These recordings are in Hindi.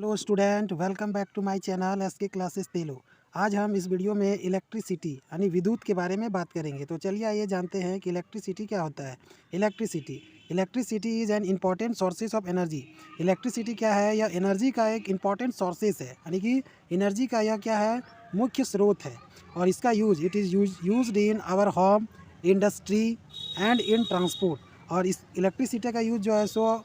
Hello student, welcome back to my channel S K classes तेलु। आज हम इस वीडियो में इलेक्ट्रिसिटी यानी विद्युत के बारे में बात करेंगे। तो चलिए आइए जानते हैं कि इलेक्ट्रिसिटी क्या होता है। Electricity is an important sources of energy. Electricity क्या है? यह एनर्जी का एक इम्पॉर्टेंट सोर्सेज है, यानी कि एनर्जी का यह क्या है, मुख्य स्रोत है। और इसका it is used in our home, industry and in transport. और इस इलेक्ट्रिसिटी का यूज जो है सो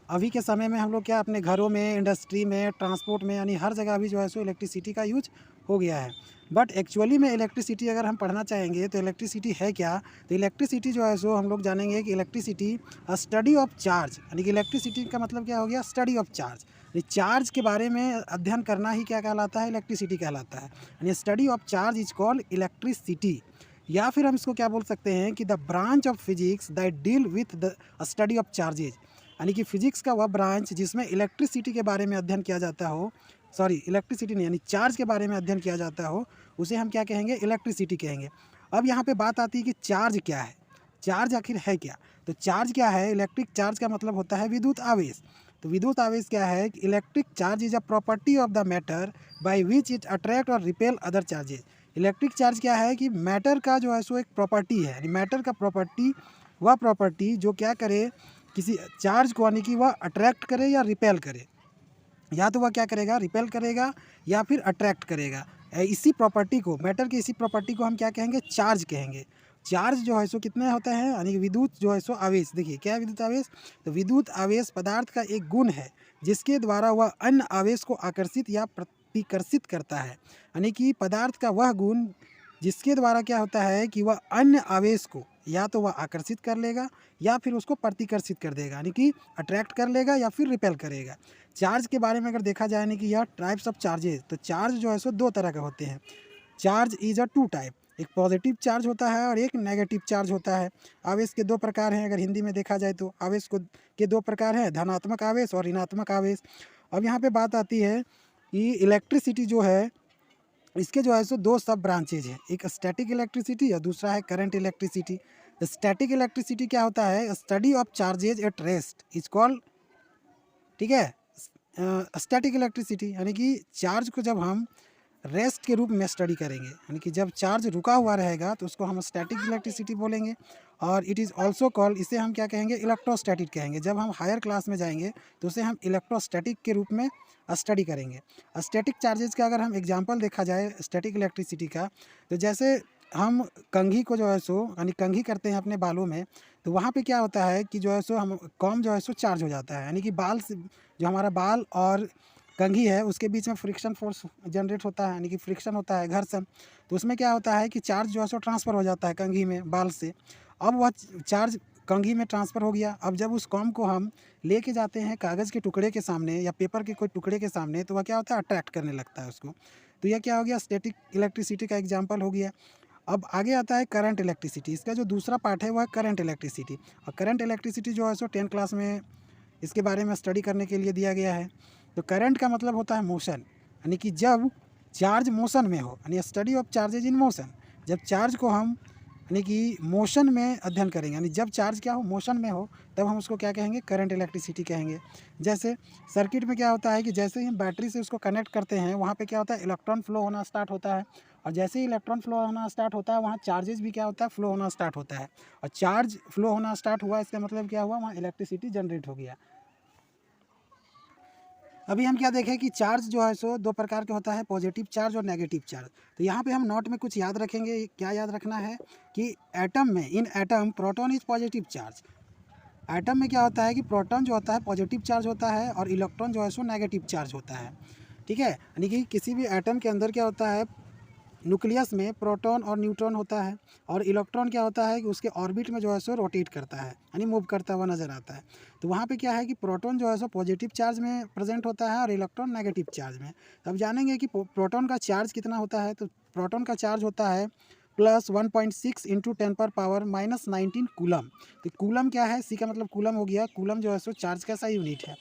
अभी के समय में हम लोग क्या अपने घरों में, इंडस्ट्री में, ट्रांसपोर्ट में, यानी हर जगह अभी जो है सो इलेक्ट्रिसिटी का यूज हो गया है। बट एक्चुअली में इलेक्ट्रिसिटी अगर हम पढ़ना चाहेंगे तो इलेक्ट्रिसिटी है क्या? तो इलेक्ट्रिसिटी जो है सो हम लोग जानेंगे कि इलेक्ट्रिसिटी स्टडी ऑफ चार्ज, यानी कि इलेक्ट्रिसिटी का मतलब क्या हो गया? Study of charge. चार्ज के बारे में अध्ययन करना ही क्या कहलाता है? इलेक्ट्रिसिटी कहलाता है। यानी study of charge is called electricity. या फिर हम इसको क्या बोल सकते हैं कि the branch of physics that deal with the study of charges, यानी कि फिजिक्स का वह ब्रांच जिसमें इलेक्ट्रिसिटी के बारे में अध्ययन किया जाता हो, इलेक्ट्रिसिटी नहीं, यानी चार्ज के बारे में अध्ययन किया जाता हो, उसे हम क्या कहेंगे? इलेक्ट्रिसिटी कहेंगे। अब यहाँ पे बात आती है कि चार्ज क्या है, चार्ज आखिर है क्या? तो चार्ज क्या है? इलेक्ट्रिक चार्ज का मतलब होता है विद्युत आवेश। तो विद्युत आवेश क्या है? Electric charge is a property of the matter by which it attract और repel other charges. Electric charge क्या है कि मैटर का जो है सो एक प्रॉपर्टी है। मैटर का प्रॉपर्टी, वह प्रॉपर्टी जो क्या करे, किसी चार्ज को, यानी कि वह अट्रैक्ट करे या रिपेल करे। या तो वह क्या करेगा? रिपेल करेगा या फिर अट्रैक्ट करेगा। इसी प्रॉपर्टी को, मैटर की इसी प्रॉपर्टी को हम क्या कहेंगे? चार्ज कहेंगे। चार्ज जो है सो कितने होते हैं, यानी कि विद्युत जो है सो आवेश। देखिए क्या है विद्युत आवेश? तो विद्युत आवेश पदार्थ का एक गुण है जिसके द्वारा वह अन्य आवेश को आकर्षित या प्रतिकर्षित करता है। यानी कि पदार्थ का वह गुण जिसके द्वारा क्या होता है कि वह अन्य आवेश को या तो वह आकर्षित कर लेगा या फिर उसको प्रतिकर्षित कर देगा, यानी कि अट्रैक्ट कर लेगा या फिर रिपेल करेगा। चार्ज के बारे में अगर देखा जाए, यानी कि यह टाइप्स ऑफ चार्जेस, तो चार्ज जो है सो दो तरह के होते हैं। Charge is a two type, एक पॉजिटिव चार्ज होता है और एक नेगेटिव चार्ज होता है। आवेश के दो प्रकार हैं, अगर हिंदी में देखा जाए तो आवेश को के दो प्रकार हैं, धनात्मक आवेश और ऋणात्मक आवेश। अब यहाँ पे बात आती है कि इलेक्ट्रिसिटी जो है, इसके जो है सो दो सब ब्रांचेज हैं, एक स्टैटिक इलेक्ट्रिसिटी और दूसरा है करंट इलेक्ट्रिसिटी। स्टैटिक इलेक्ट्रिसिटी क्या होता है? Study of charges at rest is called, ठीक है, स्टैटिक इलेक्ट्रिसिटी। यानी कि चार्ज को जब हम रेस्ट के रूप में स्टडी करेंगे, यानी कि जब चार्ज रुका हुआ रहेगा तो उसको हम स्टैटिक इलेक्ट्रिसिटी बोलेंगे। और इट इज़ ऑल्सो कॉल्ड, इसे हम क्या कहेंगे? इलेक्ट्रोस्टैटिक कहेंगे। जब हम हायर क्लास में जाएंगे तो उसे हम इलेक्ट्रोस्टैटिक के रूप में स्टडी करेंगे। स्टैटिक चार्जेस का अगर हम एग्जांपल देखा जाए स्टैटिक इलेक्ट्रिसिटी का, तो जैसे हम कंघी को जो है सो, यानी कंघी करते हैं अपने बालों में, तो वहाँ पे क्या होता है कि जो है सो हम कॉम जो है सो चार्ज हो जाता है, यानी कि बाल से, जो हमारा बाल और कंघी है उसके बीच में फ्रिक्शन फोर्स जनरेट होता है, यानी कि फ्रिक्शन होता है, घर्षण। तो उसमें क्या होता है कि चार्ज जो है सो ट्रांसफ़र हो जाता है कंघी में बाल से। अब वह चार्ज कंघी में ट्रांसफ़र हो गया। अब जब उस कॉम को हम लेके जाते हैं कागज़ के टुकड़े के सामने या पेपर के कोई टुकड़े के सामने, तो वह क्या होता है? अट्रैक्ट करने लगता है उसको। तो यह क्या हो गया? स्टैटिक इलेक्ट्रिसिटी का एग्जाम्पल हो गया। अब आगे आता है करंट इलेक्ट्रिसिटी। इसका जो दूसरा पार्ट है वह है करंट इलेक्ट्रिसिटी। और करंट इलेक्ट्रिसिटी जो है सो 10th क्लास में इसके बारे में स्टडी करने के लिए दिया गया है। तो करंट का मतलब होता है मोशन, यानी कि जब चार्ज मोशन में हो, यानी study of charges in motion. जब चार्ज को हम, यानी कि मोशन में अध्ययन करेंगे, यानी जब चार्ज क्या हो? मोशन में हो, तब हम उसको क्या कहेंगे? करंट इलेक्ट्रिसिटी कहेंगे। जैसे सर्किट में क्या होता है कि जैसे ही हम बैटरी से उसको कनेक्ट करते हैं, वहाँ पे क्या होता है? इलेक्ट्रॉन फ्लो होना स्टार्ट होता है। और जैसे ही इलेक्ट्रॉन फ्लो होना स्टार्ट होता है, वहाँ चार्जेस भी क्या होता है? फ्लो होना स्टार्ट होता है। और चार्ज फ्लो होना स्टार्ट हुआ, इसका मतलब क्या हुआ? वहाँ इलेक्ट्रिसिटी जनरेट हो गया। अभी हम क्या देखें कि चार्ज जो है सो दो प्रकार के होता है, पॉजिटिव चार्ज और नेगेटिव चार्ज। तो यहाँ पे हम नोट में कुछ याद रखेंगे। क्या याद रखना है कि एटम में, in atom proton is positive charge. Atom में क्या होता है कि प्रोटॉन जो होता है पॉजिटिव चार्ज होता है और इलेक्ट्रॉन जो है सो नेगेटिव चार्ज होता है, ठीक है। यानी कि किसी भी एटम के अंदर क्या होता है? न्यूक्लियस में प्रोटॉन और न्यूट्रॉन होता है, और इलेक्ट्रॉन क्या होता है कि उसके ऑर्बिट में जो है सो रोटेट करता है, यानी मूव करता हुआ नज़र आता है। तो वहाँ पे क्या है कि प्रोटॉन जो है सो पॉजिटिव चार्ज में प्रेजेंट होता है और इलेक्ट्रॉन नेगेटिव चार्ज में। तो अब जानेंगे कि प्रोटॉन का चार्ज कितना होता है। तो प्रोटॉन का चार्ज होता है प्लस 1.6 इंटू 10⁻⁻19 कूलम। तो कूलम क्या है? सी का मतलब कूलम हो गया। कूलम जो है सो चार्ज का सही यूनिट है।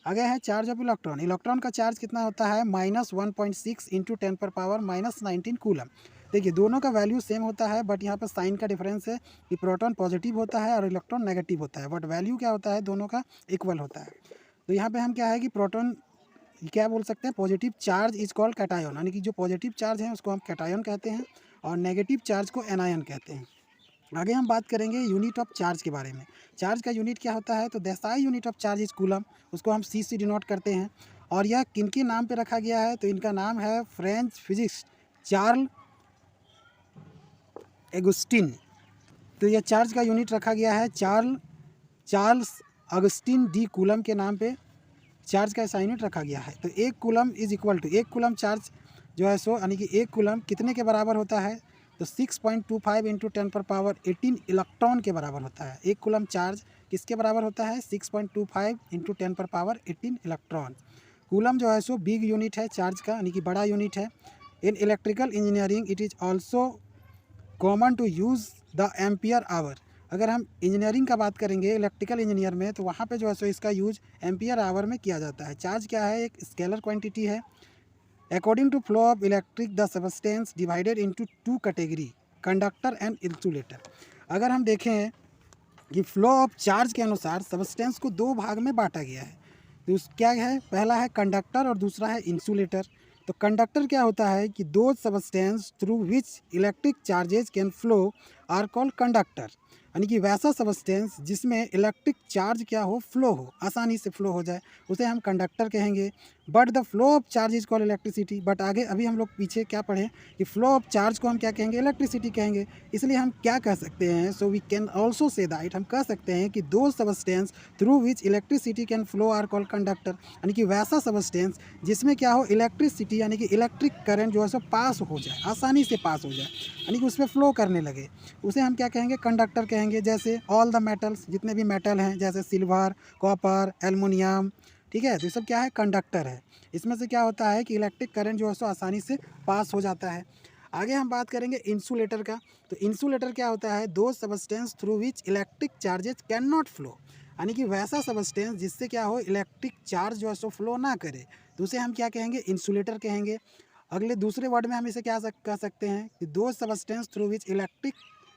आगे है चार्ज ऑफ इलेक्ट्रॉन। इलेक्ट्रॉन का चार्ज कितना होता है? -1.6 इंटू 10⁻⁻19 कूलम। देखिए दोनों का वैल्यू सेम होता है, बट यहाँ पर साइन का डिफरेंस है कि प्रोटॉन पॉजिटिव होता है और इलेक्ट्रॉन नेगेटिव होता है, बट वैल्यू क्या होता है? दोनों का इक्वल होता है। तो यहाँ पे हम क्या है कि प्रोटॉन क्या बोल सकते हैं, positive charge is called cation, यानी कि जो पॉजिटिव चार्ज है उसको हम कैटायन कहते हैं और नेगेटिव चार्ज को एनायन कहते हैं। आगे हम बात करेंगे यूनिट ऑफ चार्ज के बारे में। चार्ज का यूनिट क्या होता है, तो Desai unit of charge is coulomb, उसको हम सी से डिनोट करते हैं। और यह किनके नाम पे रखा गया है, तो इनका नाम है फ्रेंच फिजिक्स चार्ल एगुस्टिन। तो यह चार्ज का यूनिट रखा गया है चार्ल्स अगस्टिन डी कूलम के नाम पे चार्ज का ऐसा यूनिट रखा गया है। तो एक कूलम इज इक्वल टू, एक कूलम चार्ज जो है सो यानी कि एक कूलम कितने के बराबर होता है, तो 6.25 इंटू 10⁻18 इलेक्ट्रॉन के बराबर होता है। एक कूलम चार्ज किसके बराबर होता है, 6.25 इंटू 10⁻18 इलेक्ट्रॉन। कूलम जो है सो बिग यूनिट है चार्ज का, यानी कि बड़ा यूनिट है। In electrical engineering it is also common to use the ampere hour. अगर हम इंजीनियरिंग का बात करेंगे इलेक्ट्रिकल इंजीनियर में, तो वहाँ पे जो है सो इसका यूज एम्पियर आवर में किया जाता है। चार्ज क्या है, एक स्केलर क्वांटिटी है। According to flow of electric the substance divided into two category, conductor and insulator. अगर हम देखें कि फ्लो ऑफ चार्ज के अनुसार सबस्टेंस को दो भाग में बांटा गया है। तो क्या है, पहला है कंडक्टर और दूसरा है इंसुलेटर। तो कंडक्टर क्या होता है कि दो substance through which electric charges can flow are called conductor, यानी कि वैसा सबस्टेंस जिसमें इलेक्ट्रिक चार्ज क्या हो, फ्लो हो, आसानी से फ्लो हो जाए, उसे हम कंडक्टर कहेंगे। But the flow of charge is called electricity. But आगे अभी हम लोग पीछे क्या पढ़े कि फ्लो ऑफ चार्ज को हम क्या कहेंगे, इलेक्ट्रिसिटी कहेंगे। इसलिए हम क्या कह सकते हैं, so we can also say that, हम कह सकते हैं कि दो substance through which electricity can flow are called conductor, यानी कि वैसा सबस्टेंस जिसमें क्या हो, इलेक्ट्रिसिटी यानी कि इलेक्ट्रिक करंट जो है सो पास हो जाए, आसानी से पास हो जाए, यानी कि उसमें फ्लो करने लगे, उसे हम क्या कहेंगे, कंडक्टर कहेंगे। जैसे ऑल द मेटल्स, जितने भी मेटल हैं, जैसे सिल्वर, कॉपर, एल्युमिनियम, ठीक है, तो ये सब क्या है, कंडक्टर है। इसमें से क्या होता है कि इलेक्ट्रिक करंट जो है सो आसानी से पास हो जाता है। आगे हम बात करेंगे इंसुलेटर का। तो इंसुलेटर क्या होता है, दो substance through which electric charges can not flow, यानी कि वैसा सबस्टेंस जिससे क्या हो, इलेक्ट्रिक चार्ज जो है सो फ्लो ना करे, तो उसे हम क्या कहेंगे, इंसुलेटर कहेंगे। अगले दूसरे वर्ड में हम इसे क्या कह सकते हैं कि दो substance through which electric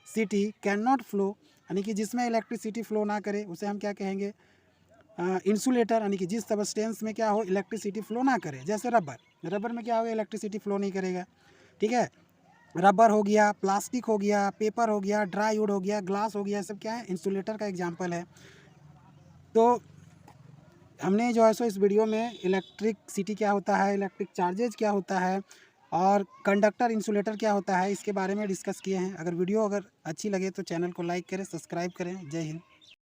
city can not flow, यानी कि जिसमें इलेक्ट्रिसिटी फ्लो ना करे, उसे हम क्या कहेंगे, इंसुलेटर, यानी कि जिस सबस्टेंस में क्या हो, इलेक्ट्रिसिटी फ्लो ना करे। जैसे रबर में क्या होगा, इलेक्ट्रिसिटी फ्लो नहीं करेगा, ठीक है। रबर हो गया, प्लास्टिक हो गया, पेपर हो गया, ड्राई वुड हो गया, ग्लास हो गया, सब क्या है, इंसुलेटर का एग्जाम्पल है। तो हमने जो है सो इस वीडियो में इलेक्ट्रिसिटी क्या होता है, इलेक्ट्रिक चार्जेज क्या होता है और कंडक्टर इंसुलेटर क्या होता है, इसके बारे में डिस्कस किए हैं। अगर वीडियो अच्छी लगे तो चैनल को लाइक करें, सब्सक्राइब करें। जय हिंद।